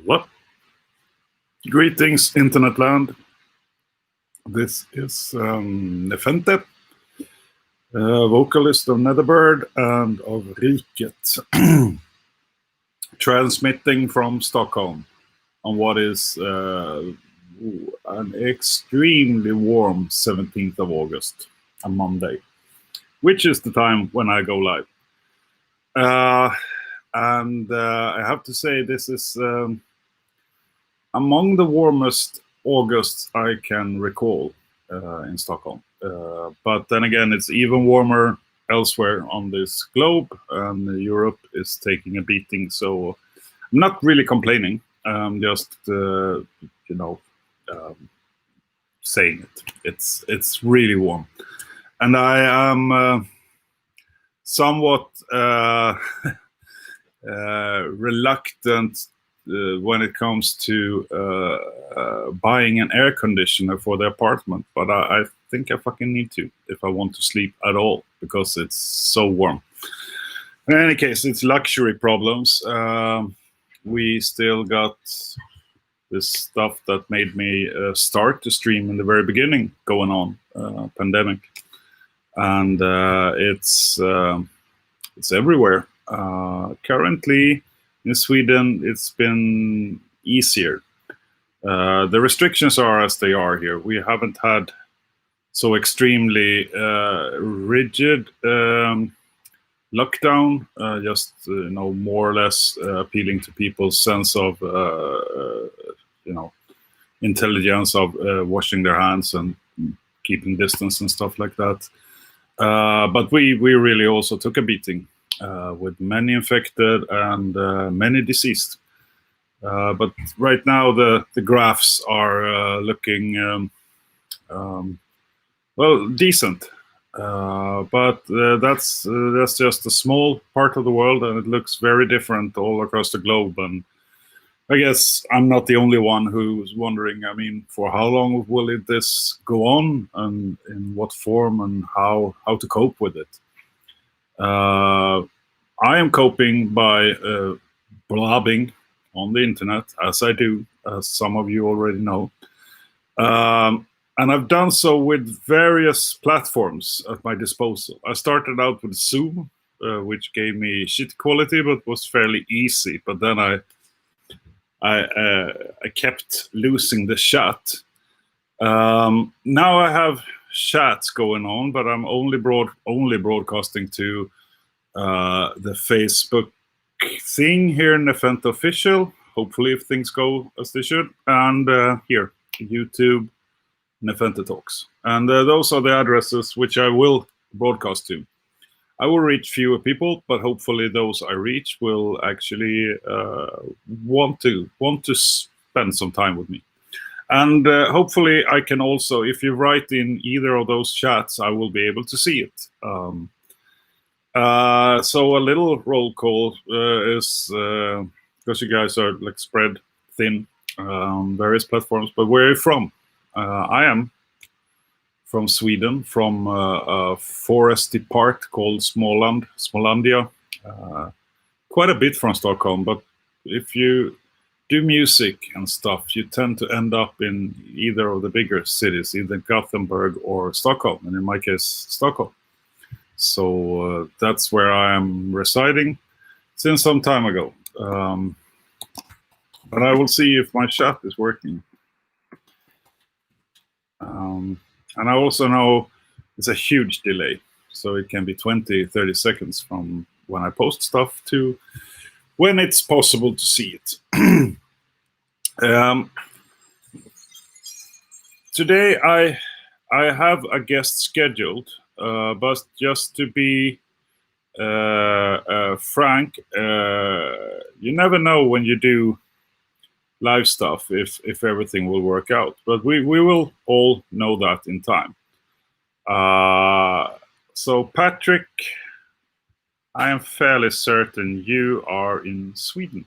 What? Greetings, Internet land. This is Nephente, vocalist of Netherbird and of Riket, transmitting from Stockholm on what is an extremely warm 17th of August, a Monday, which is the time when I go live. And I have to say this is among the warmest Augusts I can recall in Stockholm. But then again, it's even warmer elsewhere on this globe, and Europe is taking a beating. So I'm not really complaining. Just saying it. It's really warm, and I am somewhat reluctant when it comes to buying an air conditioner for the apartment, but I think I fucking need to if I want to sleep at all, because it's so warm. In any case, it's luxury problems. We still got this stuff that made me start to stream in the very beginning going on, pandemic, and it's everywhere. Currently in Sweden, it's been easier. The restrictions are as they are here. We haven't had so extremely rigid lockdown, just more or less appealing to people's sense of intelligence of washing their hands and keeping distance and stuff like that. But we really also took a beating, with many infected and many deceased. But right now the graphs are looking well, decent. But that's just a small part of the world, and it looks very different all across the globe. And I guess I'm not the only one who's wondering, I mean, for how long will this go on, and in what form, and how to cope with it? I am coping by blogging on the internet, as I do, as some of you already know. And I've done so with various platforms at my disposal. I started out with Zoom, which gave me shit quality, but was fairly easy. But then I kept losing the chat. Now I have chats going on, but I'm only broadcasting to the Facebook thing here in Nephente Official, hopefully if things go as they should, and here, YouTube, Nephente Talks. And those are the addresses which I will broadcast to. I will reach fewer people, but hopefully those I reach will actually want to spend some time with me. And hopefully I can also, if you write in either of those chats, I will be able to see it. So a little roll call is, because you guys are like spread thin on various platforms, but where are you from? I am from Sweden, from a foresty part called Smålandia. Quite a bit from Stockholm, but if you do music and stuff, you tend to end up in either of the bigger cities, either Gothenburg or Stockholm, and in my case, Stockholm. So that's where I am residing since some time ago. But I will see if my chat is working. And I also know it's a huge delay. So it can be 20, 30 seconds from when I post stuff to when it's possible to see it. Today I have a guest scheduled, but just to be frank, you never know when you do live stuff if everything will work out, but we will all know that in time. So Patrick, I am fairly certain you are in Sweden,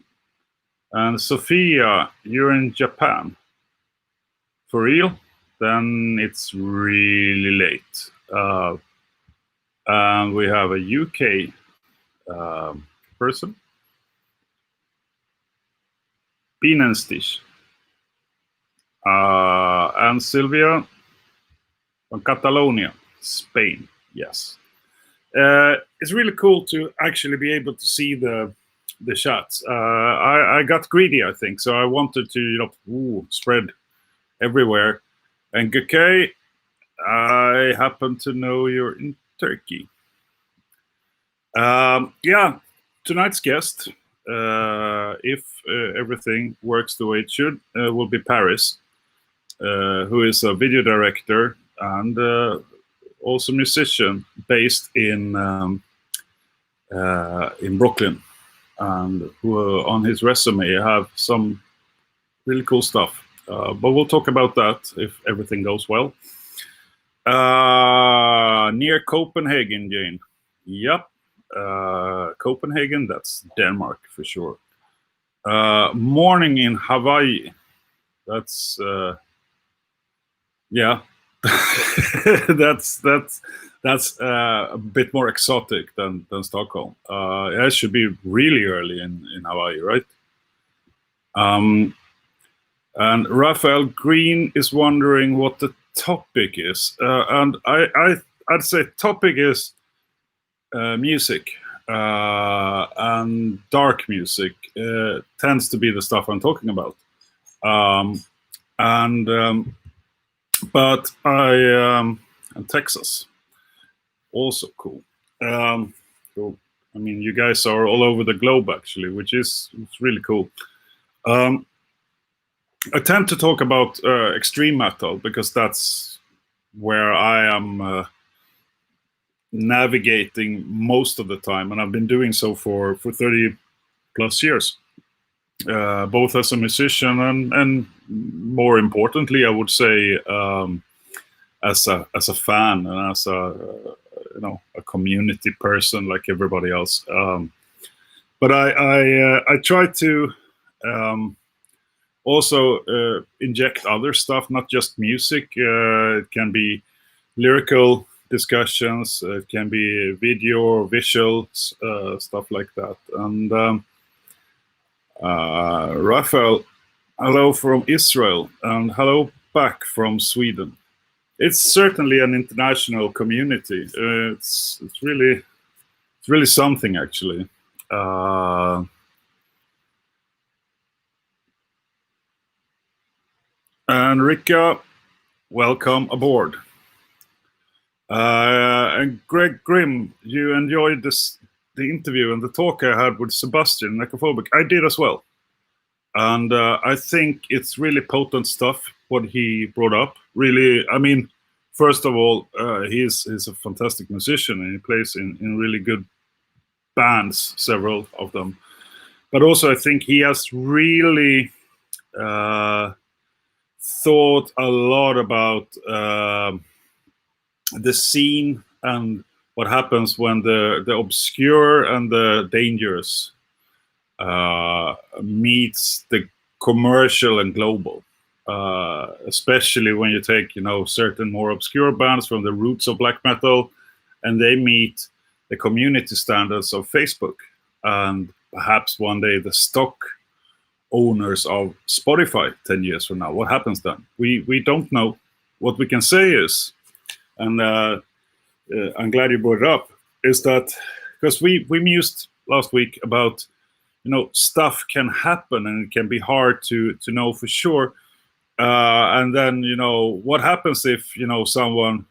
and Sophia, you're in Japan. For real? Then it's really late. And we have a UK person, Bienenstich, and Sylvia from Catalonia, Spain. Yes, it's really cool to actually be able to see the shots. I got greedy, I think, so I wanted to spread everywhere. And Gökay, I happen to know you're in Turkey. Yeah, tonight's guest, if everything works the way it should, will be Paris, who is a video director and also musician based in Brooklyn, and who on his resume have some really cool stuff. But we'll talk about that if everything goes well. Near Copenhagen, Jane. Yep. Copenhagen, that's Denmark for sure. Morning in Hawaii. That's yeah. that's a bit more exotic than Stockholm. It should be really early in Hawaii, right? And Raphael Green is wondering what the topic is, and I'd say topic is music, and dark music tends to be the stuff I'm talking about. But and Texas, also cool. So, I mean, you guys are all over the globe actually, which is really cool. I tend to talk about extreme metal because that's where I am navigating most of the time, and I've been doing so for 30 plus years, both as a musician and more importantly, I would say, as a fan and as a community person like everybody else. But I try to also inject other stuff, not just music. It can be lyrical discussions, it can be video or visual stuff like that. And Raphael, hello from Israel, and hello back from Sweden. It's certainly an international community. It's really something actually. And Rika, welcome aboard. And Greg Grimm, you enjoyed the interview and the talk I had with Sebastian Necrophobic. I did as well. And I think it's really potent stuff, what he brought up. Really, I mean, first of all, he's a fantastic musician and he plays in really good bands, several of them. But also I think he has really thought a lot about the scene and what happens when the obscure and the dangerous meets the commercial and global. Especially when you take, certain more obscure bands from the roots of black metal, and they meet the community standards of Facebook, and perhaps one day the stock owners of Spotify 10 years from now. What happens then? We don't know. What we can say is, and I'm glad you brought it up, is that because we mused last week about, stuff can happen and it can be hard to know for sure. And then, what happens if, someone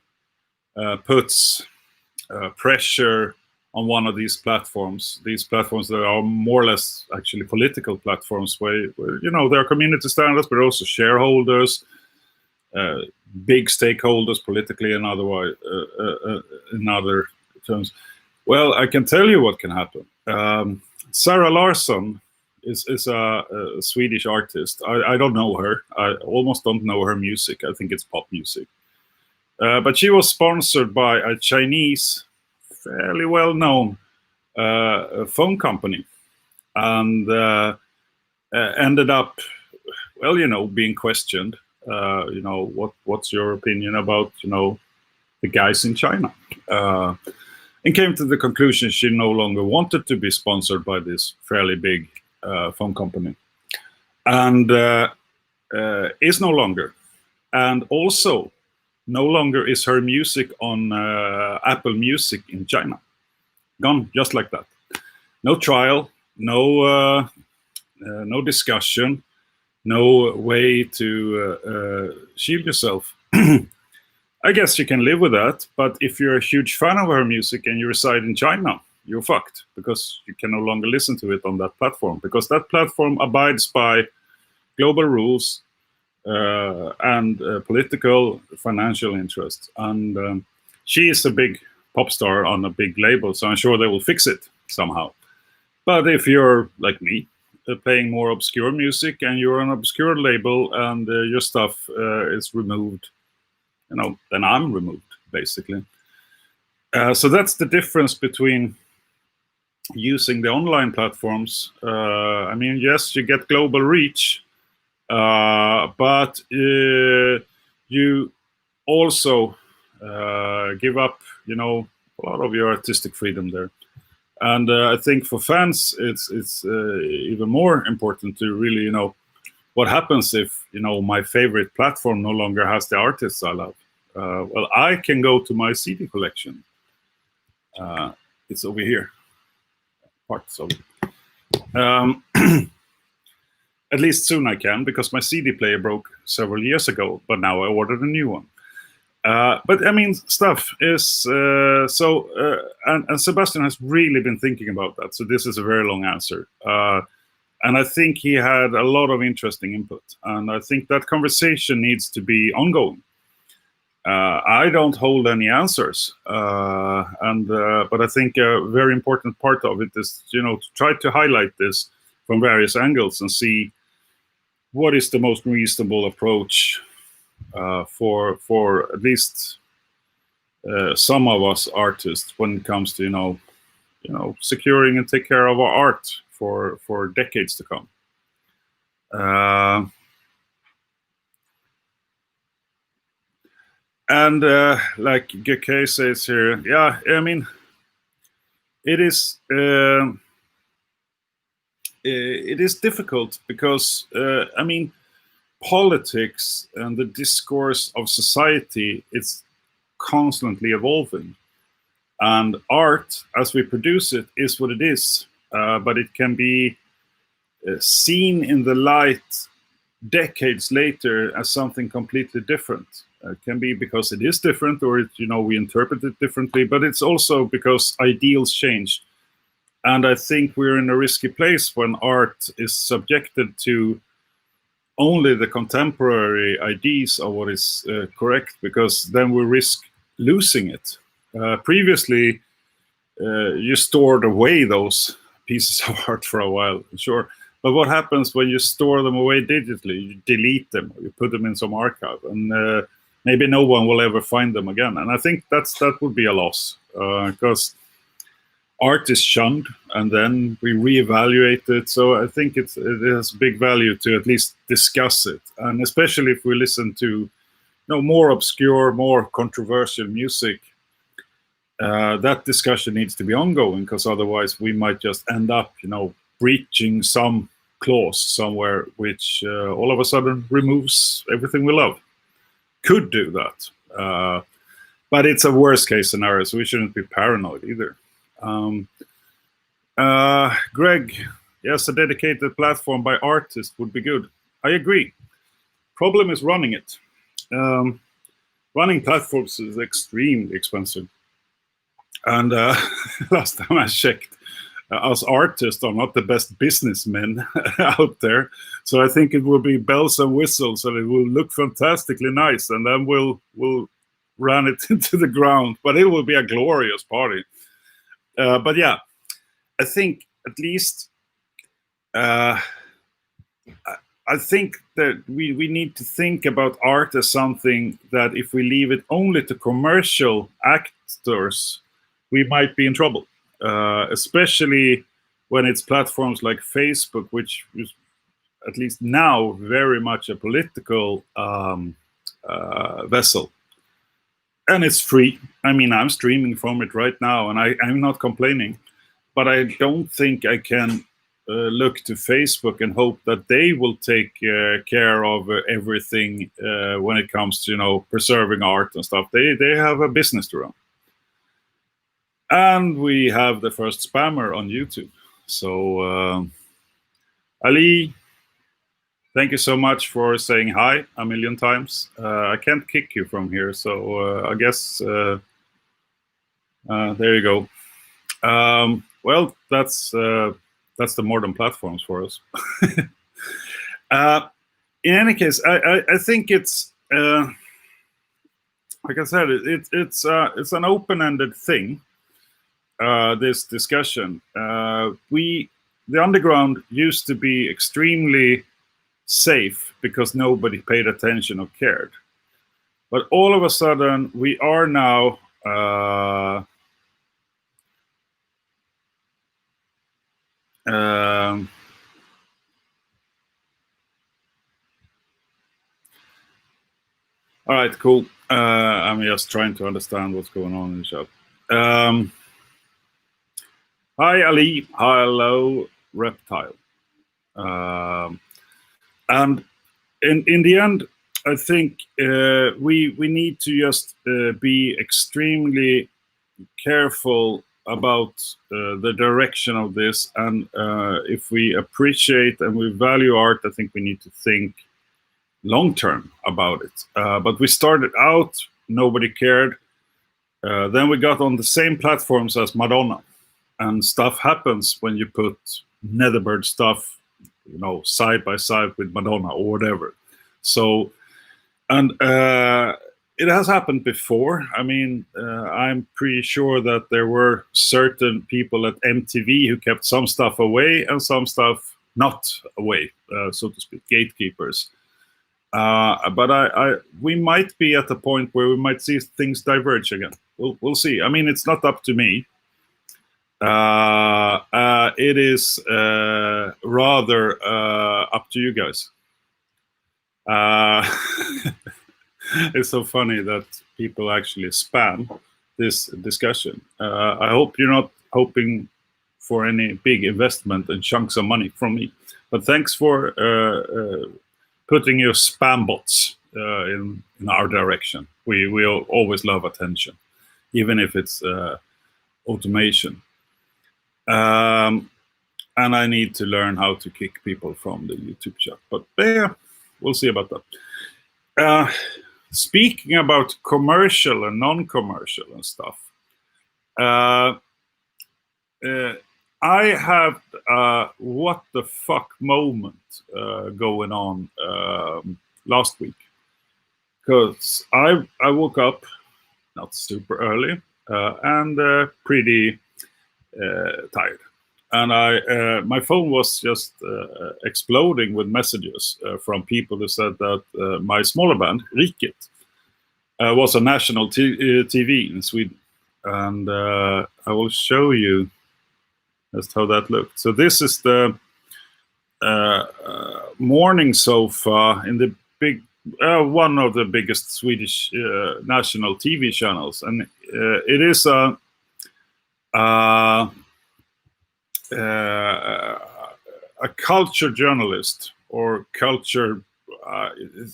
puts pressure on one of these platforms that are more or less actually political platforms where there are community standards, but also shareholders, big stakeholders politically and otherwise, in other terms. Well, I can tell you what can happen. Sarah Larsson is a Swedish artist. I don't know her. I almost don't know her music. I think it's pop music. But she was sponsored by a Chinese, fairly well-known phone company, and ended up, being questioned. What's your opinion about, the guys in China? And came to the conclusion she no longer wanted to be sponsored by this fairly big phone company, and is no longer. And also, no longer is her music on Apple Music in China. Gone just like that. No trial, no discussion, no way to shield yourself. I guess you can live with that, but if you're a huge fan of her music and you reside in China, you're fucked, because you can no longer listen to it on that platform, because that platform abides by global rules and political, financial interests. And she is a big pop star on a big label, so I'm sure they will fix it somehow. But if you're like me, playing more obscure music, and you're on an obscure label, and your stuff is removed, then I'm removed, basically. So that's the difference between using the online platforms. Yes, you get global reach, but you also give up, a lot of your artistic freedom there. And I think for fans, it's even more important to really, what happens if, my favorite platform no longer has the artists I love? Well, I can go to my CD collection. It's over here. Parts of it. At least soon I can, because my CD player broke several years ago, but now I ordered a new one. But stuff is and Sebastian has really been thinking about that. So this is a very long answer. And I think he had a lot of interesting input. And I think that conversation needs to be ongoing. I don't hold any answers. But I think a very important part of it is, to try to highlight this from various angles and see what is the most reasonable approach for at least some of us artists when it comes to, securing and take care of our art for decades to come. And like GK says here, yeah, it is difficult because politics and the discourse of society, it's constantly evolving, and art as we produce it is what it is, but it can be seen in the light decades later as something completely different. It can be because it is different, or we interpret it differently, but it's also because ideals change. And I think we're in a risky place when art is subjected to only the contemporary ideas of what is correct, because then we risk losing it. Previously, you stored away those pieces of art for a while, sure, But what happens when you store them away digitally? You delete them, or you put them in some archive, and maybe no one will ever find them again. And I think that would be a loss, because art is shunned, and then we reevaluate it. So I think it has big value to at least discuss it, and especially if we listen to more obscure, more controversial music. That discussion needs to be ongoing, because otherwise we might just end up, breaching some clause somewhere, which all of a sudden removes everything we love. Could do that, but it's a worst case scenario, so we shouldn't be paranoid either. Greg, yes, a dedicated platform by artists would be good. I agree. Problem is running it. Running platforms is extremely expensive. And last time I checked, us artists are not the best businessmen out there. So I think it will be bells and whistles, and it will look fantastically nice, and then we'll run it into the ground. But it will be a glorious party. But yeah, I think at least I think that we need to think about art as something that if we leave it only to commercial actors, we might be in trouble, especially when it's platforms like Facebook, which is at least now very much a political vessel. And it's free. I mean, I'm streaming from it right now, and I'm not complaining. But I don't think I can look to Facebook and hope that they will take care of everything when it comes to preserving art and stuff. They have a business to run. And we have the first spammer on YouTube. So Ali, thank you so much for saying hi a million times. I can't kick you from here, so I guess there you go. Well, that's the modern platforms for us. In any case, I think it's like I said, it's an open-ended thing. This discussion, the underground used to be extremely safe because nobody paid attention or cared, but all of a sudden we are now all right, cool. I'm just trying to understand what's going on in the chat. Hi, Ali. Hello, Reptile. And in the end, I think we need to just be extremely careful about the direction of this. And if we appreciate and we value art, I think we need to think long-term about it. But we started out, nobody cared. Then we got on the same platforms as Madonna. And stuff happens when you put Netherbird stuff, side by side with Madonna or whatever. So, and it has happened before. I mean, I'm pretty sure that there were certain people at MTV who kept some stuff away and some stuff not away, so to speak, gatekeepers. But we might be at the point where we might see things diverge again. We'll see. I mean, it's not up to me. It is rather up to you guys. It's so funny that people actually spam this discussion. I hope you're not hoping for any big investment and chunks of money from me, but thanks for putting your spam bots in our direction. We always love attention, even if it's automation. And I need to learn how to kick people from the YouTube chat, but yeah, we'll see about that. Speaking about commercial and non-commercial and stuff, I have a what the fuck moment going on last week, because I woke up not super early and pretty tired. and my phone was just exploding with messages from people who said that my smaller band, Riket, was a national TV in Sweden. And I will show you just how that looked. So this is the morning sofa in the big, one of the biggest Swedish national TV channels. And it is a culture journalist, or culture,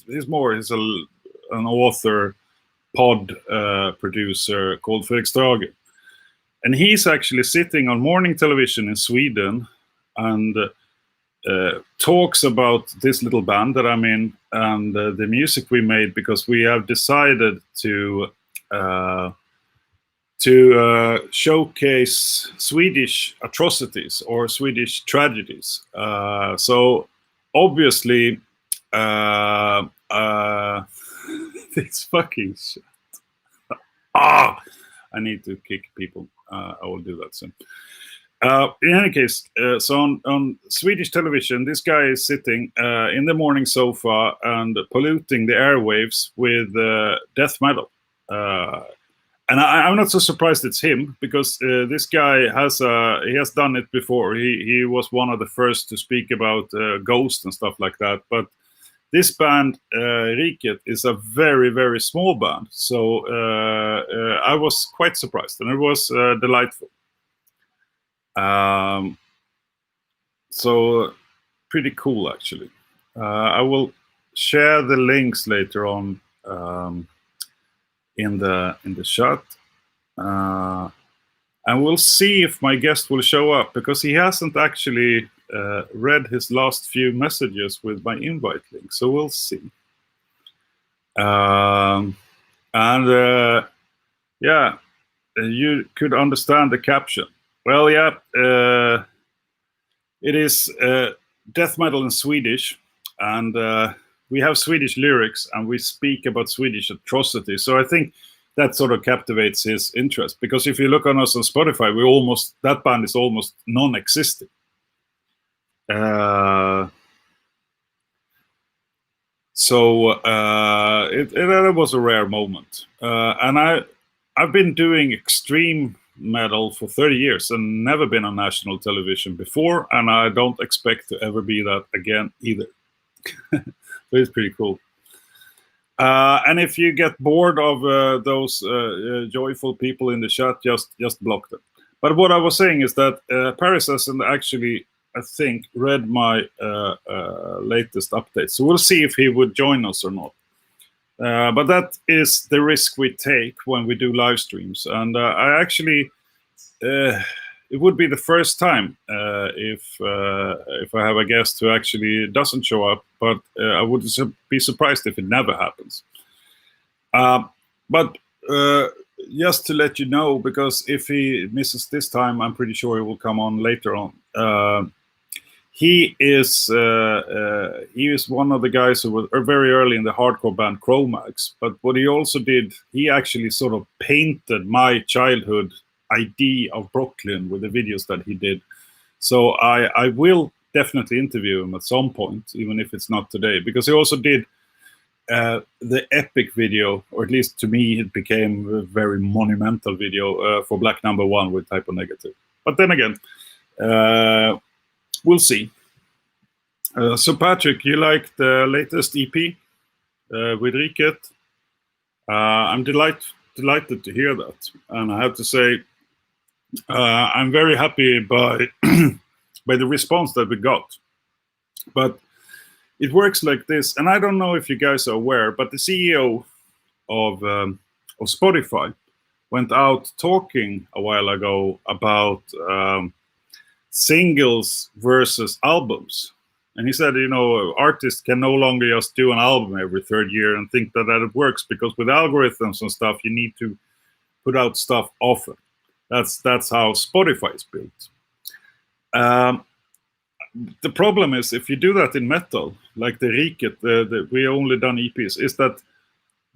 he's an author, pod producer called Fredrik Strage. And he's actually sitting on morning television in Sweden and talks about this little band that I'm in and the music we made, because we have decided to showcase Swedish atrocities or Swedish tragedies. So obviously, this fucking shit. I need to kick people. I will do that soon. In any case, so on Swedish television, this guy is sitting in the morning sofa and polluting the airwaves with death metal. And I'm not so surprised it's him, because this guy he has done it before. He was one of the first to speak about ghosts and stuff like that. But this band, Riket, is a very, very small band. So I was quite surprised, and it was delightful. So pretty cool, actually. I will share the links later on in the chat, and we'll see if my guest will show up, because he hasn't actually read his last few messages with my invite link. So we'll see. And yeah, you could understand the caption. Well, yeah, it is death metal in Swedish, and we have Swedish lyrics, and we speak about Swedish atrocities. So I think that sort of captivates his interest, because if you look on us on Spotify, that band is almost non-existent. So it was a rare moment, and I've been doing extreme metal for 30 years and never been on national television before, and I don't expect to ever be that again either. So it's pretty cool. And if you get bored of those joyful people in the chat, just block them. But what I was saying is that Paris hasn't actually, I think, read my latest update. So we'll see if he would join us or not. But that is the risk we take when we do live streams. And I actually, it would be the first time if I have a guest who actually doesn't show up, but I would be surprised if it never happens. But just to let you know, because if he misses this time, I'm pretty sure he will come on later on. He is one of the guys who was very early in the hardcore band Chromax. But what he also did, he actually sort of painted my childhood idea of Brooklyn with the videos that he did. So I will definitely interview him at some point, even if it's not today, because he also did the epic video, or at least to me, it became a very monumental video for Black Number One with Type O Negative. But then again, we'll see. So Patrick, you like the latest EP with Riket? I'm delighted to hear that, and I have to say, I'm very happy by by the response that we got. But it works like this, and I don't know if you guys are aware, but the CEO of Spotify went out talking a while ago about singles versus albums. And he said, artists can no longer just do an album every third year and think that it works, because with algorithms and stuff, you need to put out stuff often. That's how Spotify is built. The problem is, if you do that in metal, like the Riket, we only done EPs, is that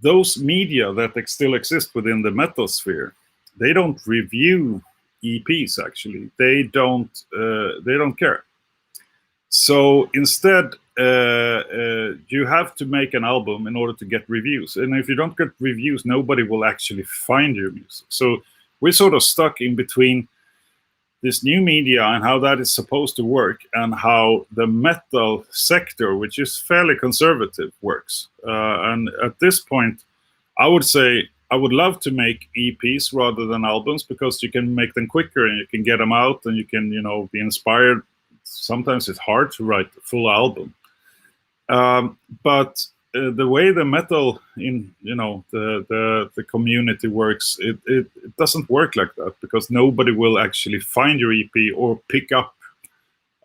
those media that still exist within the metal sphere, they don't review EPs. Actually, they don't care. So instead, you have to make an album in order to get reviews. And if you don't get reviews, nobody will actually find your music. So we're sort of stuck in between this new media and how that is supposed to work, and how the metal sector, which is fairly conservative, works. And at this point, I would say I would love to make EPs rather than albums, because you can make them quicker and you can get them out and you can, be inspired. Sometimes it's hard to write a full album. But the way the metal in the community works, it doesn't work like that, because nobody will actually find your EP or pick up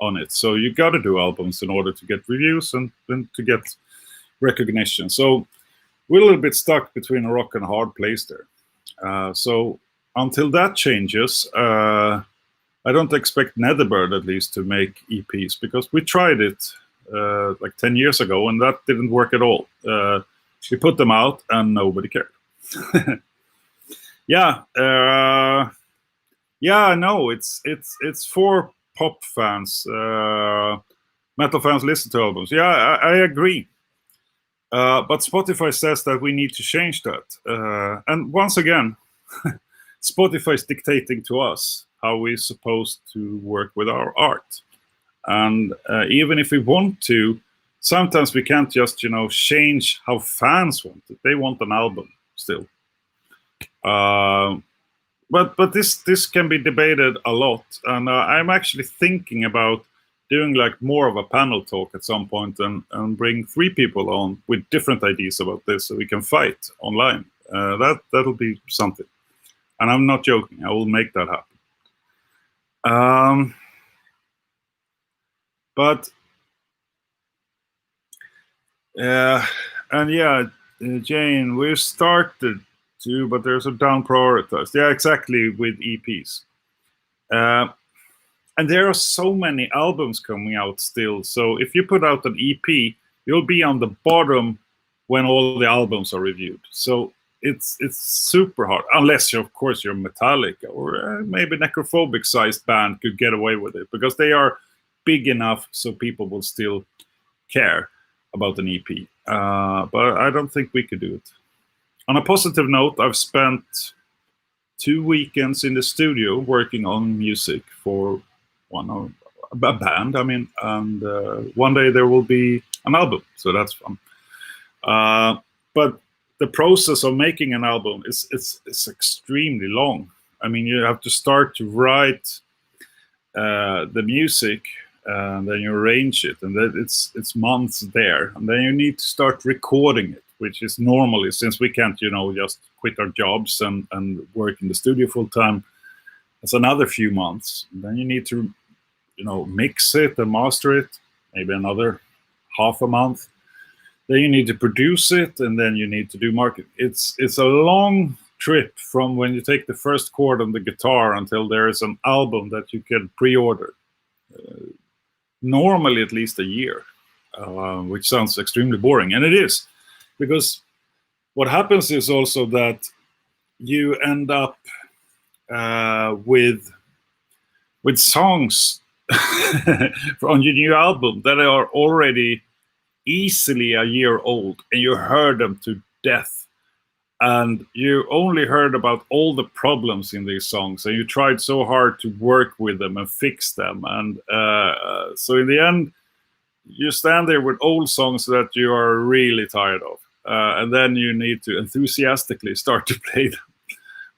on it. So you got to do albums in order to get reviews and to get recognition. So we're a little bit stuck between a rock and a hard place there. So until that changes, I don't expect Netherbird, at least, to make EPs, because we tried it like 10 years ago, and that didn't work at all. We put them out, and nobody cared. Yeah, no, it's for pop fans. Metal fans listen to albums. Yeah, I agree. But Spotify says that we need to change that. And once again, Spotify is dictating to us how we're supposed to work with our art. And even if we want to, sometimes we can't just, change how fans want it. They want an album still. But this can be debated a lot. And I'm actually thinking about doing like more of a panel talk at some point, and bring 3 people on with different ideas about this, so we can fight online. That'll be something. And I'm not joking. I will make that happen. But and yeah, Jane, we've started to, but there's a down prioritized. Yeah, exactly, with EPs. And there are so many albums coming out still. So if you put out an EP, you'll be on the bottom when all the albums are reviewed. So it's super hard, unless of course you're Metallica, or maybe Necrophobic sized band could get away with it, because they are big enough so people will still care about an EP. But I don't think we could do it. On a positive note, I've spent 2 weekends in the studio working on music for a band. And one day there will be an album, so that's fun. But the process of making an album is extremely long. You have to start to write the music, and then you arrange it, and then it's months there, and then you need to start recording it, which is normally, since we can't just quit our jobs and work in the studio full time, it's another few months. And then you need to mix it and master it, maybe another half a month. Then you need to produce it, and then you need to do market. It's a long trip from when you take the first chord on the guitar until there is an album that you can pre-order. Normally at least a year, which sounds extremely boring, and it is, because what happens is also that you end up with songs on your new album that are already easily a year old, and you heard them to death, and you only heard about all the problems in these songs, and you tried so hard to work with them and fix them, and so in the end you stand there with old songs that you are really tired of, and then you need to enthusiastically start to play them.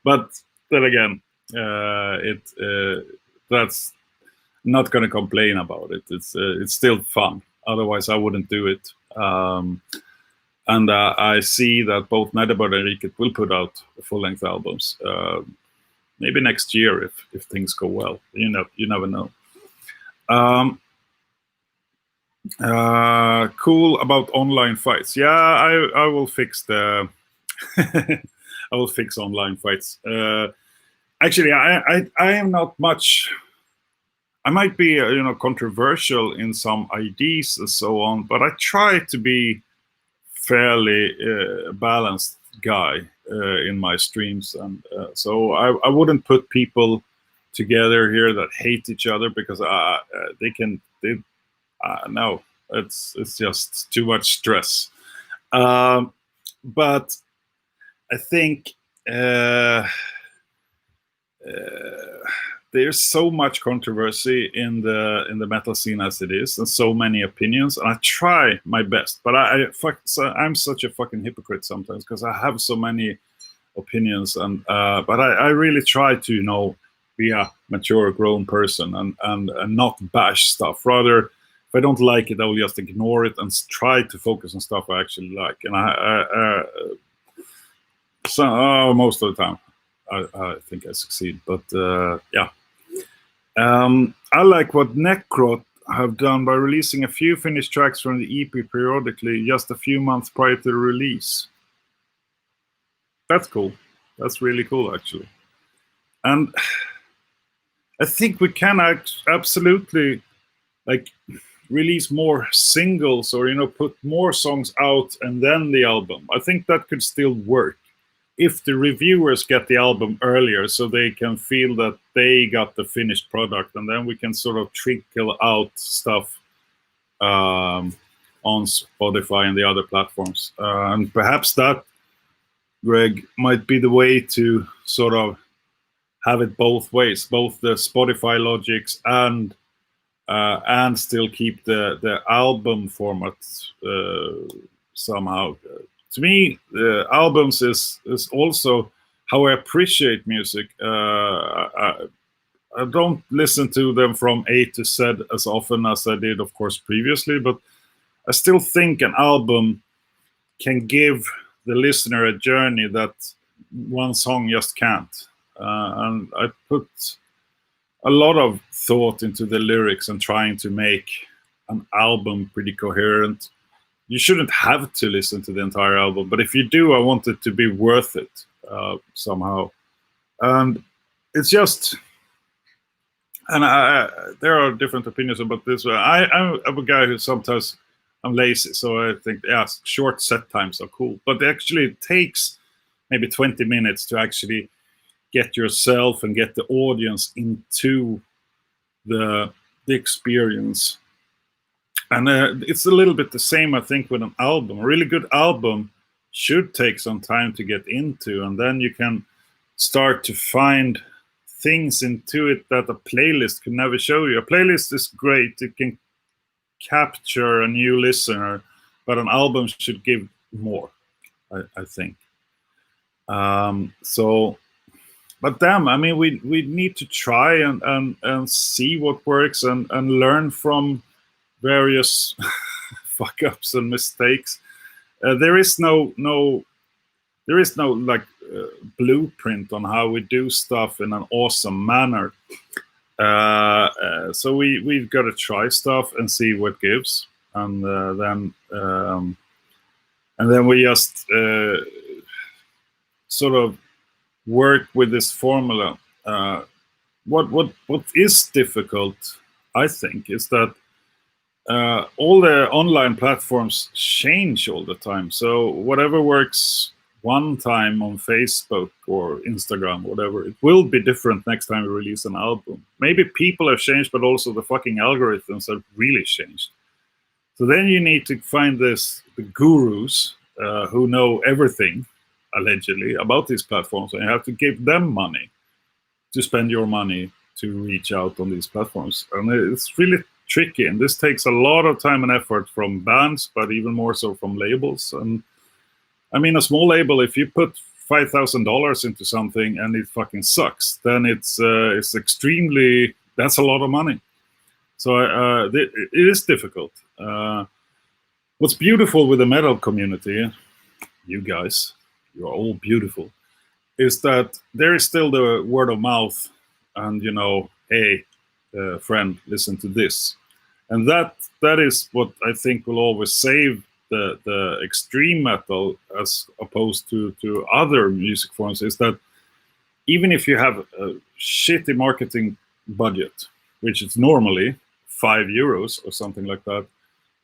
But then again, that's not going to complain about it. It's still fun. Otherwise, I wouldn't do it. And I see that both Netherbird and Riket will put out full-length albums, maybe next year if things go well. You never know. Cool about online fights. Yeah, I will fix the. I will fix online fights. Actually, I am not much. I might be controversial in some ideas and so on, but I try to be fairly balanced guy in my streams, and so I wouldn't put people together here that hate each other because no, it's just too much stress. But I think there's so much controversy in the metal scene as it is, and so many opinions. And I try my best, but I'm such a fucking hypocrite sometimes because I have so many opinions, and but I really try to, you know, be a mature, grown person and not bash stuff. Rather, if I don't like it, I will just ignore it and try to focus on stuff I actually like. And most of the time, I think I succeed. But yeah, I like what Necrot have done by releasing a few finished tracks from the EP periodically, just a few months prior to the release. That's cool. That's really cool, actually. And I think we can absolutely like release more singles, or, you know, put more songs out and then the album. I think that could still work if the reviewers get the album earlier, so they can feel that they got the finished product, and then we can sort of trickle out stuff on Spotify and the other platforms. And perhaps that, Greg, might be the way to sort of have it both ways, both the Spotify logics and still keep the album format somehow. To me, albums is also how I appreciate music. I don't listen to them from A to Z as often as I did, of course, previously, but I still think an album can give the listener a journey that one song just can't. And I put a lot of thought into the lyrics and trying to make an album pretty coherent. You shouldn't have to listen to the entire album, but if you do, I want it to be worth it somehow. And it's just, and there are different opinions about this. I'm a guy who sometimes I'm lazy, so I think, yeah, short set times are cool. But actually, it takes maybe 20 minutes to actually get yourself and get the audience into the experience. And it's a little bit the same, I think, with an album. A really good album should take some time to get into, and then you can start to find things into it that a playlist can never show you. A playlist is great. It can capture a new listener, but an album should give more, I think. But damn, I mean, we need to try and see what works and learn from various fuck ups and mistakes. There is no like blueprint on how we do stuff in an awesome manner. So we've got to try stuff and see what gives, and then we just sort of work with this formula. What is difficult, I think, is that all the online platforms change all the time. So whatever works one time on Facebook or Instagram, whatever, it will be different next time we release an album. Maybe people have changed, but also the fucking algorithms have really changed. So then you need to find the gurus who know everything, allegedly, about these platforms, and you have to give them money to spend your money to reach out on these platforms. And it's really tricky, and this takes a lot of time and effort from bands, but even more so from labels. And I mean, a small label, if you put $5,000 into something and it fucking sucks, then it's extremely, that's a lot of money. So it is difficult. What's beautiful with the metal community, you guys, you're all beautiful, is that there is still the word of mouth, and, you know, hey, friend, listen to this. And that is what I think will always save the extreme metal as opposed to other music forms, is that even if you have a shitty marketing budget, which is normally €5 or something like that,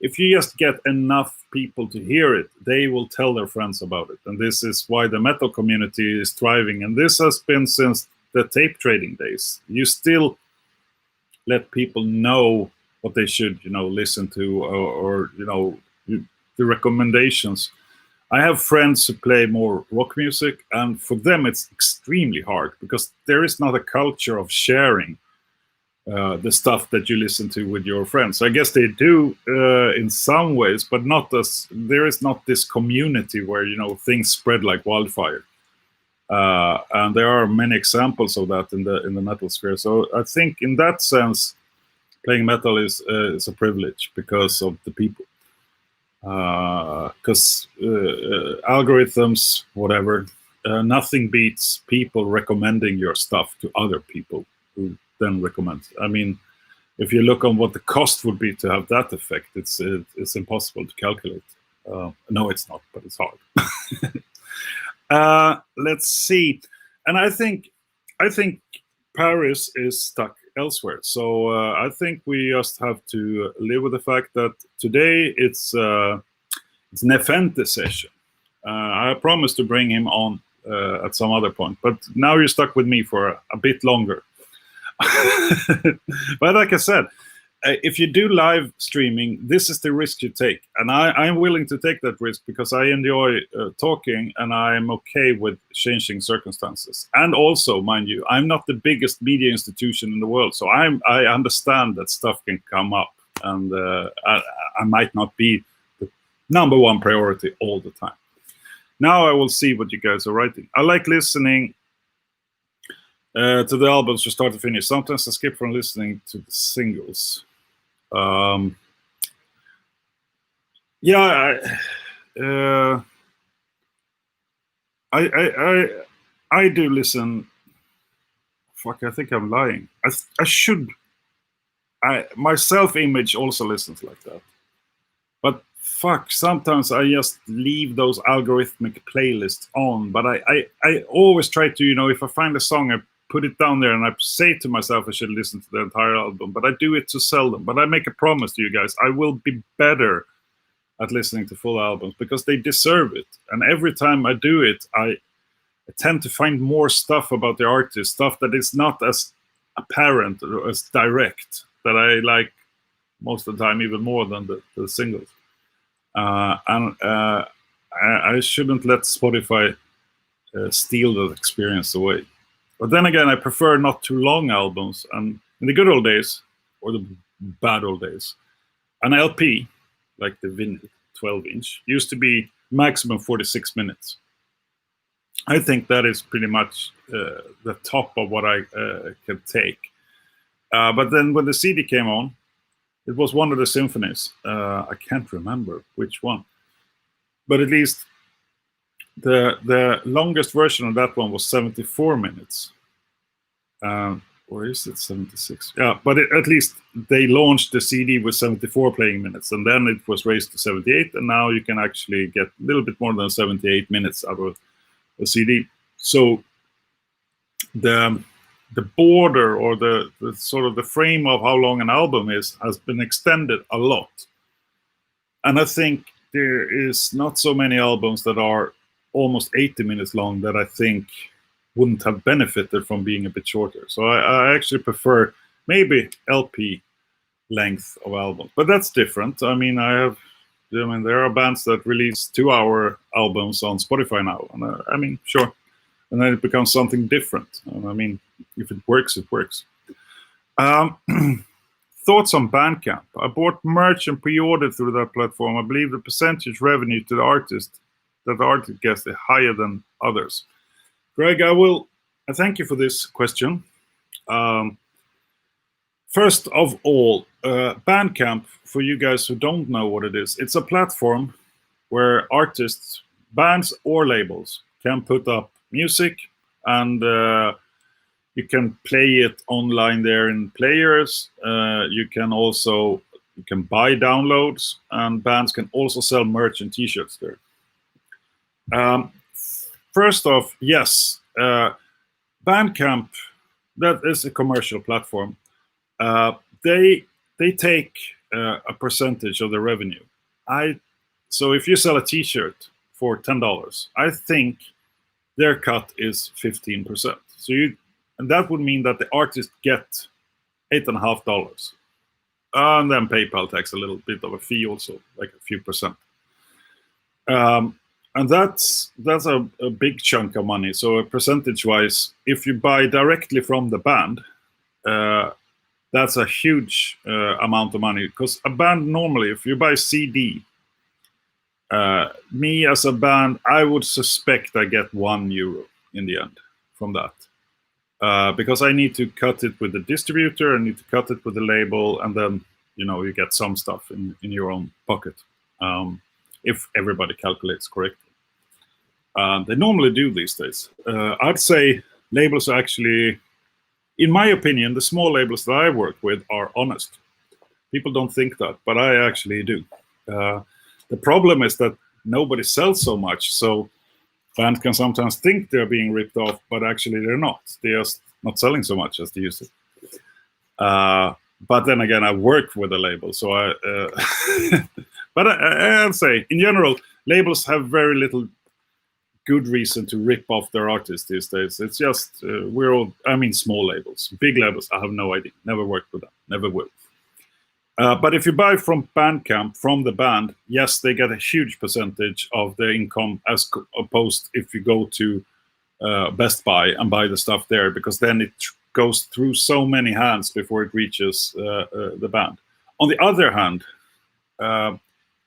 if you just get enough people to hear it, they will tell their friends about it. And this is why the metal community is thriving. And this has been since the tape trading days. You still let people know what they should, listen to, or the recommendations. I have friends who play more rock music, and for them it's extremely hard because there is not a culture of sharing the stuff that you listen to with your friends. I guess they do in some ways, but not as there is not this community where things spread like wildfire. And there are many examples of that in the metal sphere. So I think in that sense, playing metal is a privilege because of the people. Because algorithms, whatever, nothing beats people recommending your stuff to other people who then recommend. I mean, if you look on what the cost would be to have that effect, it's impossible to calculate. No, it's not, but it's hard. Let's see, and I think Paris is stuck elsewhere. So I think we just have to live with the fact that today it's Nephente session. I promised to bring him on at some other point, but now you're stuck with me for a bit longer. But like I said, if you do live streaming, this is the risk you take, and I'm willing to take that risk because I enjoy talking, and I'm okay with changing circumstances. And also, mind you, I'm not the biggest media institution in the world, so I understand that stuff can come up, and I might not be the number one priority all the time. Now I will see what you guys are writing. I like listening to the albums from start to finish. Sometimes I skip from listening to the singles. Yeah, I do listen. Fuck, I think I'm lying. I should. My self-image also listens like that. But fuck, sometimes I just leave those algorithmic playlists on. But I always try to, if I find a song, I put it down there and I say to myself I should listen to the entire album, but I do it too seldom. But I make a promise to you guys, I will be better at listening to full albums because they deserve it. And every time I do it, I tend to find more stuff about the artist, stuff that is not as apparent or as direct, that I like most of the time even more than the singles. And I shouldn't let Spotify steal that experience away. But then again, I prefer not too long albums. And in the good old days, or the bad old days, an LP, like the vinyl 12-inch, used to be maximum 46 minutes. I think that is pretty much the top of what I can take. But then when the CD came on, it was one of the symphonies. I can't remember which one. But at least the longest version of that one was 74 minutes. Or is it 76? Yeah, but at least they launched the CD with 74 playing minutes, and then it was raised to 78, and now you can actually get a little bit more than 78 minutes out of a CD. So the border, or the sort of the frame of how long an album is, has been extended a lot. And I think there is not so many albums that are almost 80 minutes long that I think wouldn't have benefited from being a bit shorter. So I actually prefer maybe LP length of albums, but that's different. I mean, there are bands that release 2-hour albums on Spotify now, and I mean, sure, and then it becomes something different. And I mean, if it works, it works. Thoughts on Bandcamp? I bought merch and pre-ordered through that platform. I believe the percentage revenue to the artist that the artist gets is higher than others. Greg, I thank you for this question. First of all, Bandcamp, for you guys who don't know what it is, it's a platform where artists, bands or labels can put up music, and you can play it online there in players. You can buy downloads, and bands can also sell merch and t-shirts there. First off, yes, Bandcamp, that is a commercial platform. They take a percentage of the revenue. So if you sell a t-shirt for $10, I think their cut is 15%. So and that would mean that the artist get $8.50, and then PayPal takes a little bit of a fee also, like a few percent. And that's a big chunk of money. So percentage-wise, if you buy directly from the band, that's a huge amount of money. Because a band normally, if you buy CD, me as a band, I would suspect I get €1 in the end from that. Because I need to cut it with the distributor, I need to cut it with the label, and then you get some stuff in your own pocket. If everybody calculates correctly. They normally do these days. I'd say labels are actually, in my opinion, the small labels that I work with are honest. People don't think that, but I actually do. The problem is that nobody sells so much, so fans can sometimes think they're being ripped off, but actually they're not. They're just not selling so much as they used to. But then again, I work with a label, so but I'll say, in general, labels have very little good reason to rip off their artists these days. It's just, small labels. Big labels, I have no idea. Never worked with them. Never will. But if you buy from Bandcamp, from the band, yes, they get a huge percentage of the income as opposed if you go to Best Buy and buy the stuff there, because then it goes through so many hands before it reaches the band. On the other hand,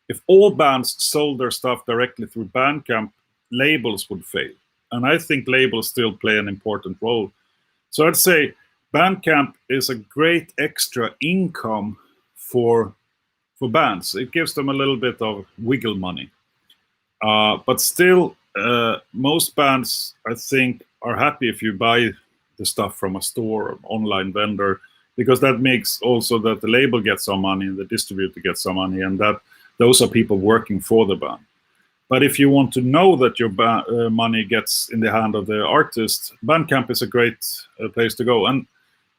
if all bands sold their stuff directly through Bandcamp, labels would fail. And I think labels still play an important role. So I'd say Bandcamp is a great extra income for bands. It gives them a little bit of wiggle money. But still, most bands, I think, are happy if you buy the stuff from a store or online vendor, because that makes also that the label gets some money and the distributor gets some money, and that those are people working for the band. But if you want to know that your money gets in the hand of the artist, Bandcamp is a great place to go. And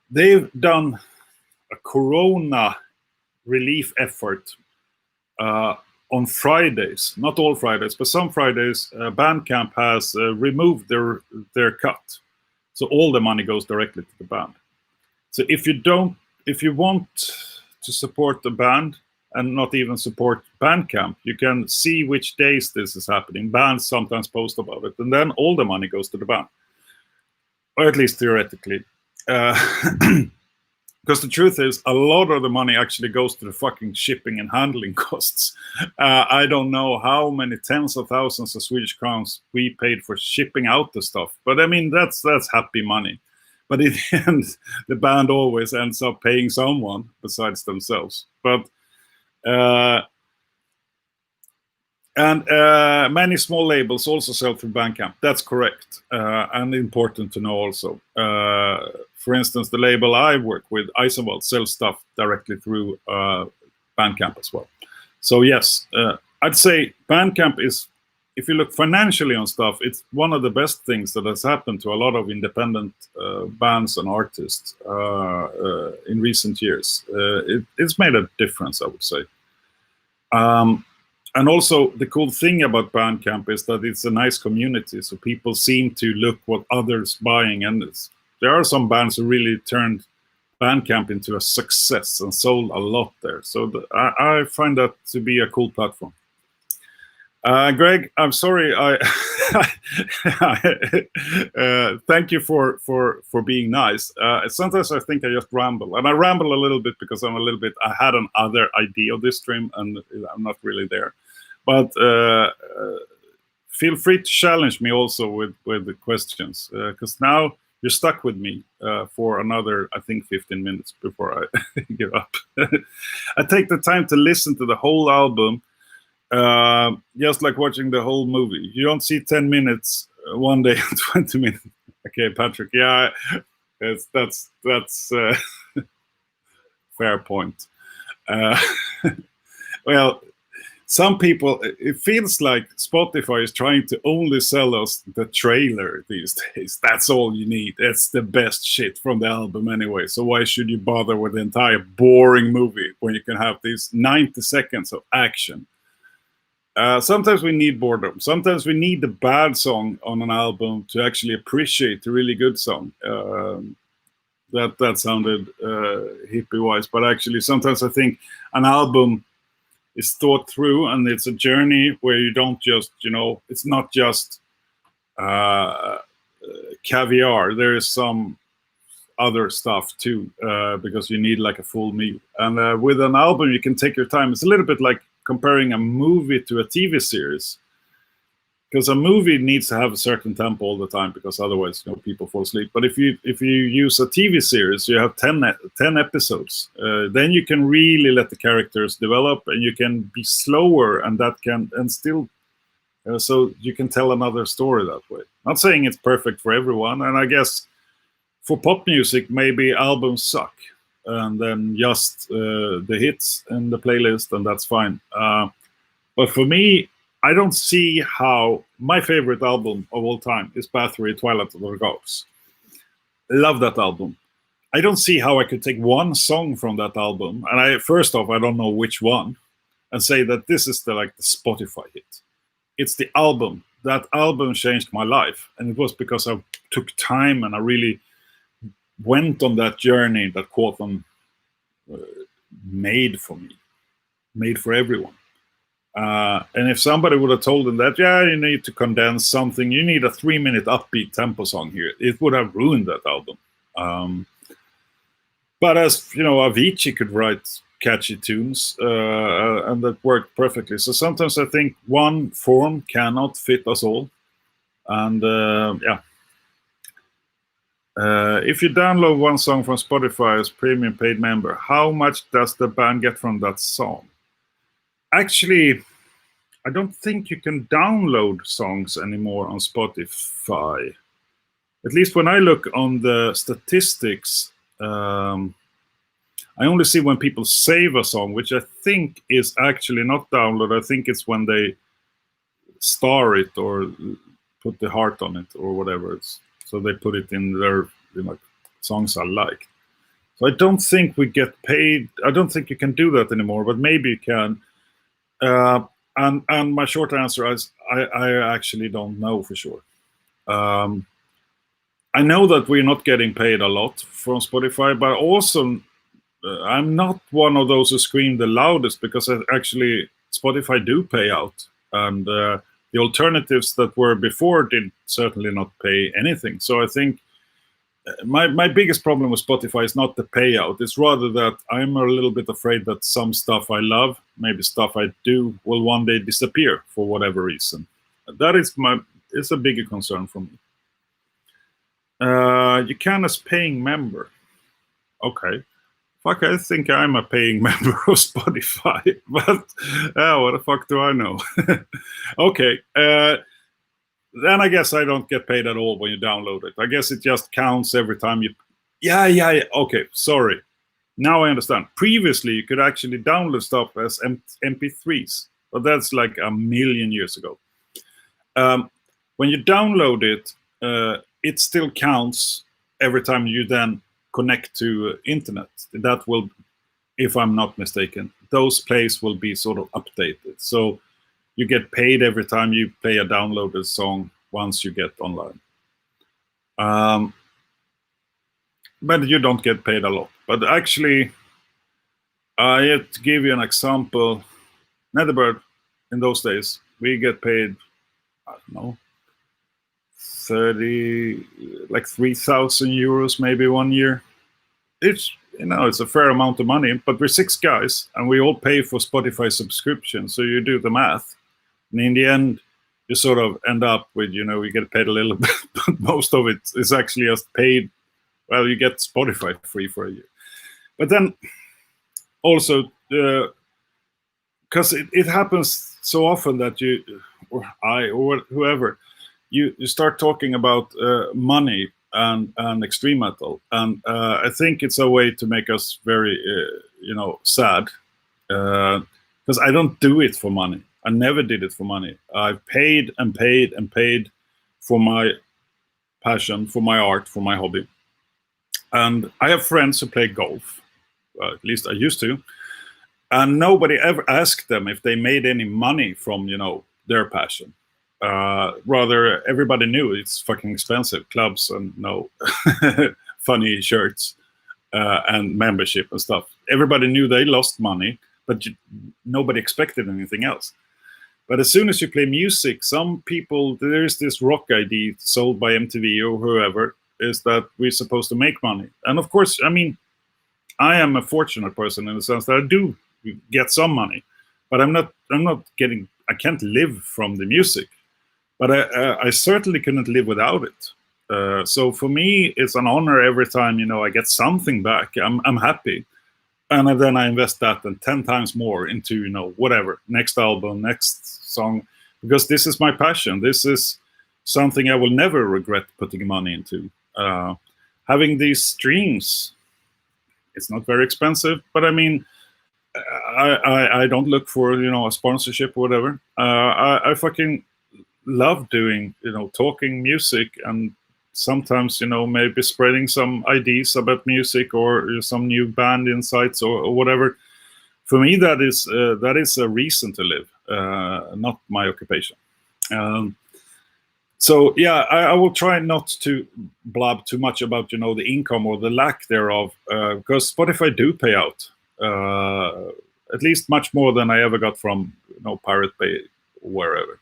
they've done a Corona relief effort on Fridays, not all Fridays, but some Fridays. Bandcamp has removed their cut, so all the money goes directly to the band. So if you want to support the band and not even support Bandcamp, you can see which days this is happening. Bands sometimes post about it, and then all the money goes to the band, or at least theoretically. Because the truth is, a lot of the money actually goes to the fucking shipping and handling costs. I don't know how many tens of thousands of Swedish crowns we paid for shipping out the stuff. But I mean, that's happy money. But in the end, the band always ends up paying someone besides themselves. But many small labels also sell through Bandcamp. That's correct, and important to know also. For instance, the label I work with, Eisenwald, sells stuff directly through Bandcamp as well. So yes, I'd say Bandcamp is, if you look financially on stuff, it's one of the best things that has happened to a lot of independent bands and artists in recent years. It's made a difference, I would say. And also, the cool thing about Bandcamp is that it's a nice community, so people seem to look what others buying, and there are some bands who really turned Bandcamp into a success and sold a lot there. So I find that to be a cool platform. Greg, I'm sorry. Thank you for being nice. Sometimes I think I just ramble, and I ramble a little bit because I had another idea of this stream, and I'm not really there. But feel free to challenge me also with the questions, because now you're stuck with me for another, I think, 15 minutes before I give up. I take the time to listen to the whole album. Just like watching the whole movie. You don't see 10 minutes one day and 20 minutes. Okay, Patrick. Yeah, that's fair point. Well, some people, it feels like Spotify is trying to only sell us the trailer these days. That's all you need. It's the best shit from the album anyway. So why should you bother with the entire boring movie when you can have these 90 seconds of action? Sometimes we need boredom. Sometimes we need the bad song on an album to actually appreciate the really good song. That sounded hippie wise, but actually sometimes I think an album is thought through, and it's a journey where you don't just, it's not just caviar. There is some other stuff too, because you need like a full meal. And with an album, you can take your time. It's a little bit like comparing a movie to a TV series, because a movie needs to have a certain tempo all the time, because otherwise, people fall asleep. But if you use a TV series, you have 10 episodes. Then you can really let the characters develop, and you can be slower, and still, so you can tell another story that way. Not saying it's perfect for everyone, and I guess for pop music, maybe albums suck, and then just the hits in the playlist, and that's fine. But for me, I don't see how. My favorite album of all time is Bathory, Twilight of the Gods. Love that album. I don't see how I could take one song from that album, and first off, I don't know which one, and say that this is the Spotify hit. It's the album. That album changed my life, and it was because I took time and I really went on that journey that Quantum made for me, made for everyone. And if somebody would have told them that, you need to condense something, you need a 3-minute upbeat tempo song here, it would have ruined that album. But as Avicii could write catchy tunes, and that worked perfectly. So sometimes I think one form cannot fit us all, and if you download one song from Spotify as premium paid member, how much does the band get from that song? Actually, I don't think you can download songs anymore on Spotify. At least when I look on the statistics, I only see when people save a song, which I think is actually not download. I think it's when they star it or put the heart on it or whatever. So they put it in their songs I like. So I don't think we get paid. I don't think you can do that anymore, but maybe you can. And my short answer is I actually don't know for sure. I know that we're not getting paid a lot from Spotify, but also I'm not one of those who scream the loudest, because actually Spotify do pay out, and the alternatives that were before did certainly not pay anything. So I think my biggest problem with Spotify is not the payout. It's rather that I'm a little bit afraid that some stuff I love, maybe stuff I do, will one day disappear for whatever reason. That is it's a bigger concern for me. You can as paying member. Okay. Fuck, I think I'm a paying member of Spotify, but what the fuck do I know? Okay. Then I guess I don't get paid at all when you download it. I guess it just counts every time you... Yeah. Okay, sorry. Now I understand. Previously, you could actually download stuff as MP3s, but that's like a million years ago. When you download it, it still counts every time you then connect to internet. That will, if I'm not mistaken, those plays will be sort of updated. So you get paid every time you play a downloaded song once you get online. But you don't get paid a lot. But actually, I have to give you an example. Netherbird, in those days, we get paid, I don't know, 3,000 euros maybe 1 year. It's it's a fair amount of money, but we're 6 guys and we all pay for Spotify subscription. So you do the math, and in the end, you sort of end up with you get paid a little bit, but most of it is actually just paid. Well, you get Spotify free for a year, but then also because it happens so often that you or I or whoever you start talking about money and extreme metal, and I think it's a way to make us very sad, because I don't do it for money. I never did it for money. I've paid and paid and paid for my passion, for my art, for my hobby. And I have friends who play golf, at least I used to, and nobody ever asked them if they made any money from, you know, their passion. Rather, everybody knew it's fucking expensive, clubs and no funny shirts and membership and stuff. Everybody knew they lost money, but nobody expected anything else. But as soon as you play music, some people, there's this rock ID sold by MTV or whoever, is that we're supposed to make money. And of course, I mean, I am a fortunate person in the sense that I do get some money, but I'm not getting, I can't live from the music, but I certainly couldn't live without it. So for me, it's an honor every time, you know, I get something back. I'm happy. And then I invest that and 10 times more into, you know, whatever, next album, next song, because this is my passion. This is something I will never regret putting money into. Having these streams, it's not very expensive, but I mean, I don't look for, you know, a sponsorship or whatever. I fucking love doing, you know, talking music and sometimes, you know, maybe spreading some ideas about music or some new band insights or whatever. For me, that is a reason to live, not my occupation. So yeah, I will try not to blab too much about, you know, the income or the lack thereof, because Spotify do pay out at least much more than I ever got from, you know, Pirate Bay or wherever.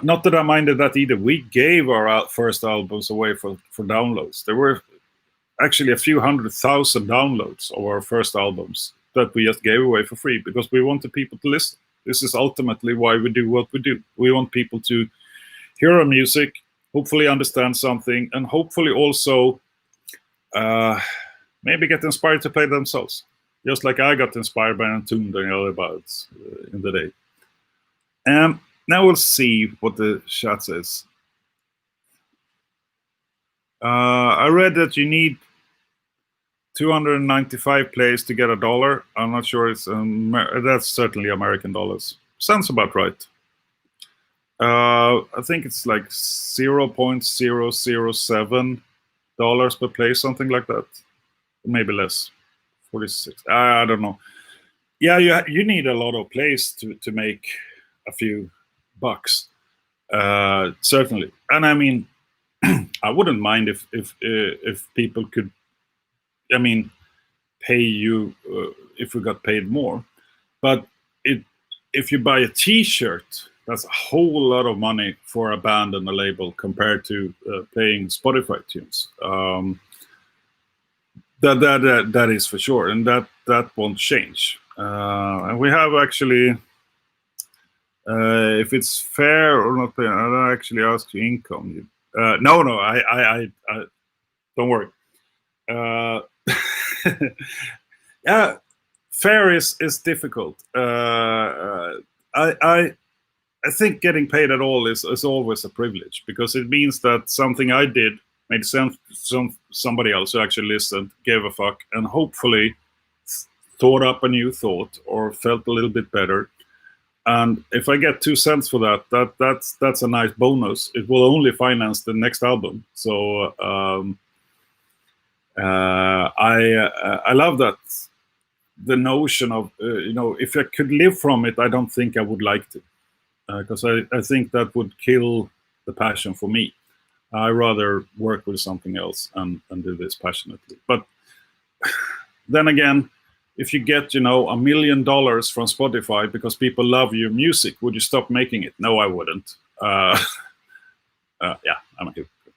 Not that I minded that either. We gave our first albums away for downloads. There were actually a few 100,000 downloads of our first albums that we just gave away for free because we wanted people to listen. This is ultimately why we do what we do. We want people to hear our music, hopefully understand something, and hopefully also maybe get inspired to play themselves. Just like I got inspired by Entombed and other bands in the day. Now we'll see what the chat says. I read that you need 295 plays to get $1. I'm not sure it's that's certainly American dollars. Sounds about right. I think it's like $0.007 per play, something like that. Maybe less. 46. I don't know. Yeah, you need a lot of plays to make a few bucks, certainly. And I mean, I wouldn't mind if people could, I mean, pay you if we got paid more. But if you buy a T-shirt, that's a whole lot of money for a band and a label compared to paying Spotify tunes. That is for sure, and that won't change. And we have actually. If it's fair or not fair, I don't actually ask you income. No, I don't worry. Yeah, fair is difficult. I think getting paid at all is always a privilege because it means that something I did made sense to somebody else who actually listened, gave a fuck, and hopefully thought up a new thought or felt a little bit better. And if I get 2 cents for that's a nice bonus. It will only finance the next album. So I love that. The notion of you know, if I could live from it, I don't think I would like to, because I think that would kill the passion for me. I rather work with something else and do this passionately. But then again, if you get, you know, $1 million from Spotify because people love your music, would you stop making it? No, I wouldn't. Yeah, I'm a hypocrite.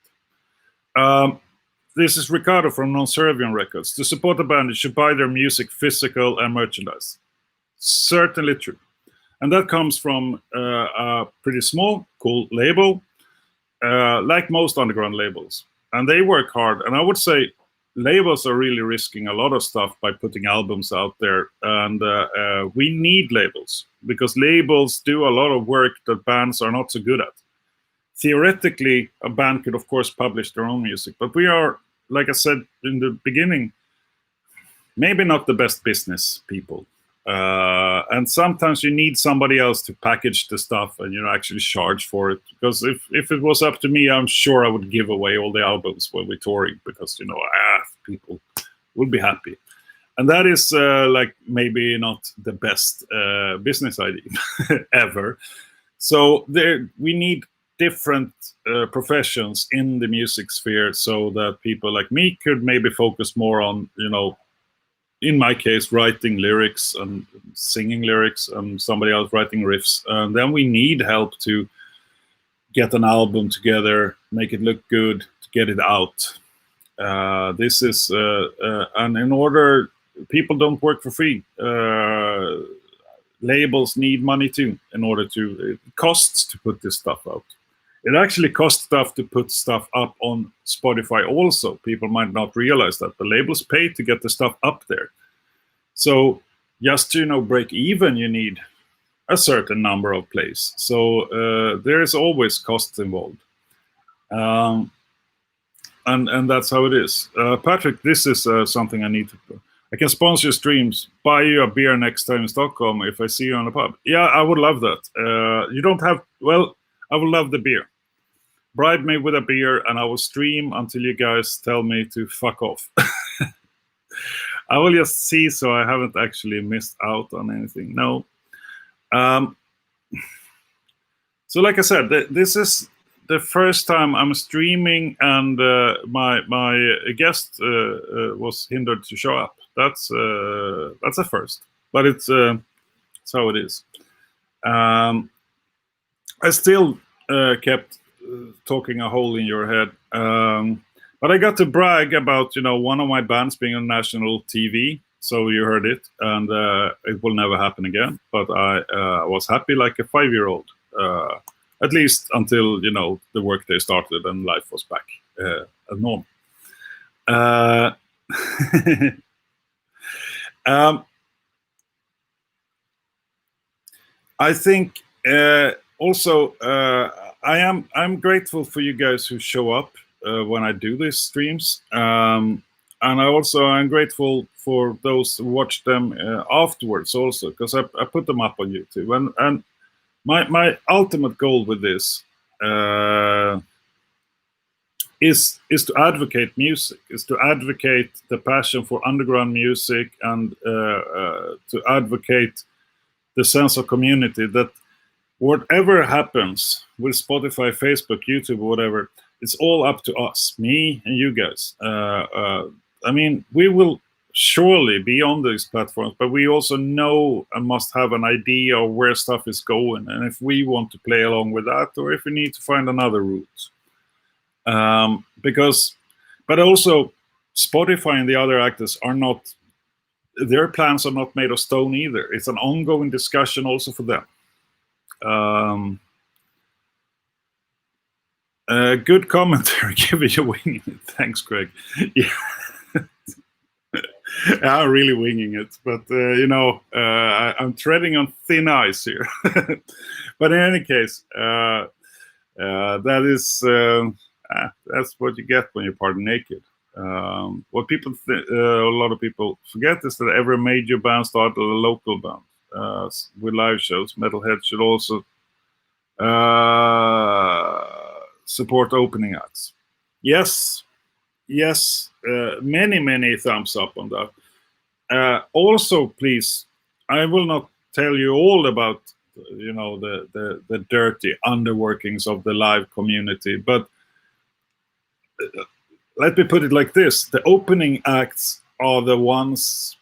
This is Ricardo from Non-Servian Records. To support a band, you should buy their music physical and merchandise. Certainly true. And that comes from a pretty small, cool label, like most underground labels. And they work hard. And I would say labels are really risking a lot of stuff by putting albums out there. And we need labels because labels do a lot of work that bands are not so good at. Theoretically, a band could, of course, publish their own music. But we are, like I said in the beginning, maybe not the best business people. And sometimes you need somebody else to package the stuff and, you know, actually charge for it. Because if it was up to me, I'm sure I would give away all the albums when we're touring because, you know, people would be happy. And that is like maybe not the best business idea ever. So there, we need different professions in the music sphere, so that people like me could maybe focus more on, in my case, writing lyrics and singing lyrics, and somebody else writing riffs. And then we need help to get an album together, make it look good, to get it out. This is, and in order, people don't work for free. Labels need money too, in order to, it costs to put this stuff out. It actually costs stuff to put stuff up on Spotify also. People might not realize that. The labels pay to get the stuff up there. So just to, break even, you need a certain number of plays. So there is always costs involved. And that's how it is. Patrick, this is something I need to... I can sponsor streams, buy you a beer next time in Stockholm if I see you on a pub. Yeah, I would love that. You don't have... Well, I would love the beer. Bribe me with a beer and I will stream until you guys tell me to fuck off. I will just see, so I haven't actually missed out on anything. No. So like I said, this is the first time I'm streaming, and my guest was hindered to show up. That's a first, but it's how it is. I still kept talking a hole in your head, but I got to brag about one of my bands being on national TV. So you heard it, and it will never happen again. But I was happy like a 5-year-old. At least until the workday started and life was back as normal. I think also I'm grateful for you guys who show up when I do these streams, and I'm grateful for those who watch them afterwards also, because I put them up on YouTube, and my ultimate goal with this is to advocate music, is to advocate the passion for underground music, and to advocate the sense of community, that whatever happens with Spotify, Facebook, YouTube, or whatever, it's all up to us, me and you guys. I mean, we will surely be on these platforms, but we also know and must have an idea of where stuff is going, and if we want to play along with that, or if we need to find another route. But also Spotify and the other actors are not, their plans are not made of stone either. It's an ongoing discussion also for them. Good commentary, giving you winging it. Thanks, Greg. Yeah. I'm really winging it, but I'm treading on thin ice here. But in any case, that is that's what you get when you're part naked. What people a lot of people forget is that every major band started a local band with live shows. Metalhead should also support opening acts. Yes, many thumbs up on that. Also, please, I will not tell you all about the dirty underworkings of the live community, but let me put it like this: the opening acts are the ones,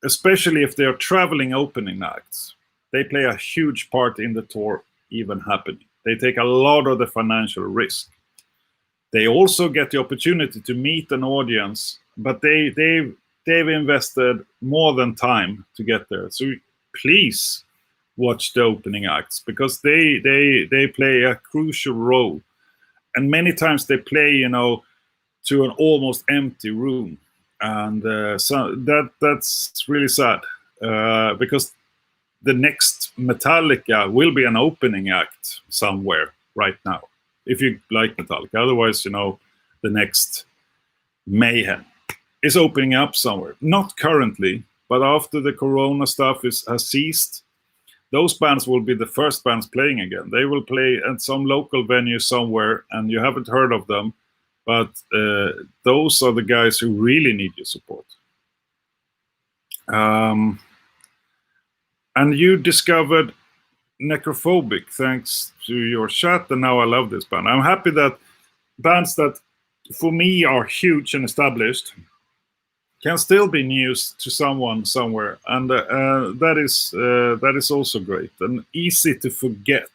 especially if they are traveling opening acts, they play a huge part in the tour even happening. They take a lot of the financial risk. They also get the opportunity to meet an audience, but they've invested more than time to get there. So please watch the opening acts, because they play a crucial role, and many times they play to an almost empty room, and so that's really sad, because the next Metallica will be an opening act somewhere right now, if you like Metallica. Otherwise, the next Mayhem is opening up somewhere. Not currently, but after the Corona stuff has ceased, those bands will be the first bands playing again. They will play at some local venue somewhere, and you haven't heard of them, but those are the guys who really need your support. And you discovered Necrophobic thanks to your chat, and now I love this band. I'm happy that bands that for me are huge and established can still be news to someone somewhere, and that is also great and easy to forget.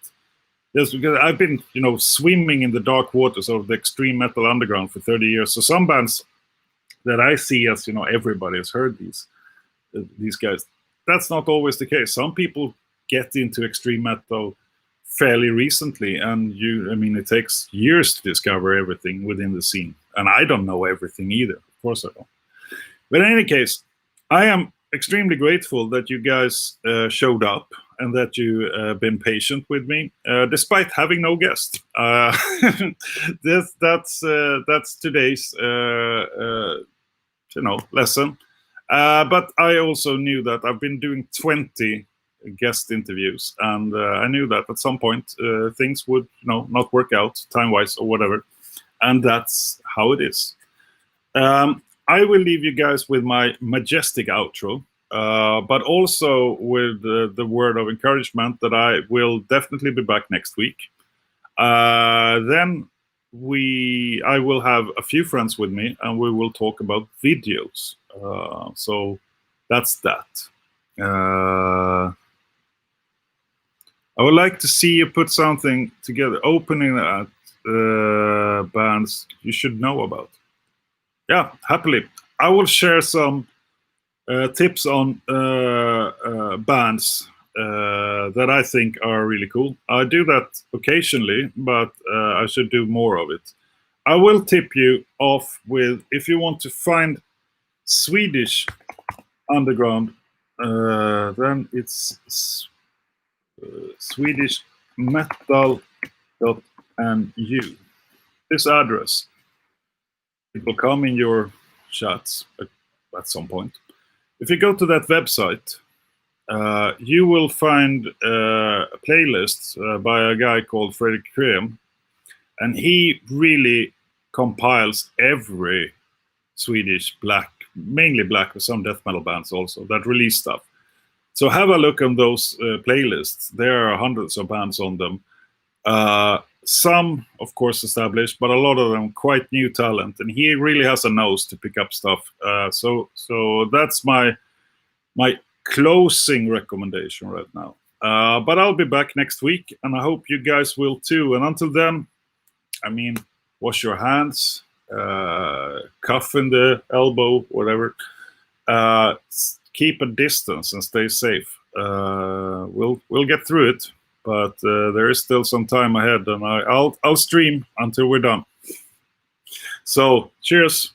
Yes, because I've been swimming in the dark waters of the extreme metal underground for 30 years. So some bands that I see as everybody has heard these guys. That's not always the case. Some people get into extreme metal fairly recently, and it takes years to discover everything within the scene. And I don't know everything either. Of course I don't. But in any case, I am extremely grateful that you guys showed up and that you been patient with me, despite having no guest. That's today's lesson. But I also knew that I've been doing 20 guest interviews, and I knew that at some point things would not work out time-wise or whatever, and that's how it is. I will leave you guys with my majestic outro, but also with the word of encouragement that I will definitely be back next week. Then I will have a few friends with me, and we will talk about videos. So that's that. I would like to see you put something together, opening at bands you should know about. Yeah, happily. I will share some tips on bands that I think are really cool. I do that occasionally, but I should do more of it. I will tip you off with, if you want to find Swedish underground, then it's Swedish metal.nu. This address, it will come in your chats at some point. If you go to that website, you will find playlists by a guy called Fredrik Krem, and he really compiles every Swedish mainly black, with some death metal bands also, that release stuff. So have a look on those playlists. There are hundreds of bands on them. Some, of course, established, but a lot of them quite new talent. And he really has a nose to pick up stuff. So that's my closing recommendation right now. But I'll be back next week, and I hope you guys will too. And until then, wash your hands, cuff in the elbow, whatever. Keep a distance and stay safe. We'll get through it, but there is still some time ahead, and I'll stream until we're done. So cheers.